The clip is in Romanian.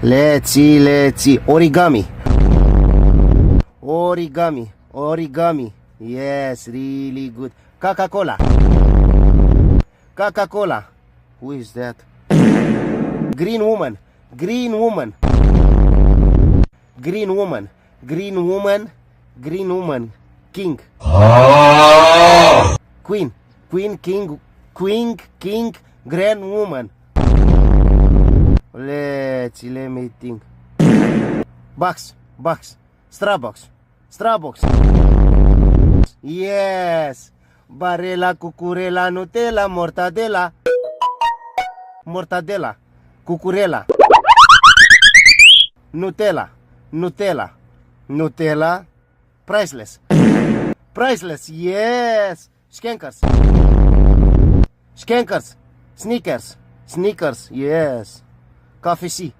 Let's see. Origami. Origami. Yes, really good. Coca-Cola. Who is that? Green woman. King. King. Grand woman. Let me think. Box. Starbucks. Yes. Barela, cucurela, Nutella, mortadela, cucurela. Nutella, priceless, yes. Snickers, yes. Coffee C.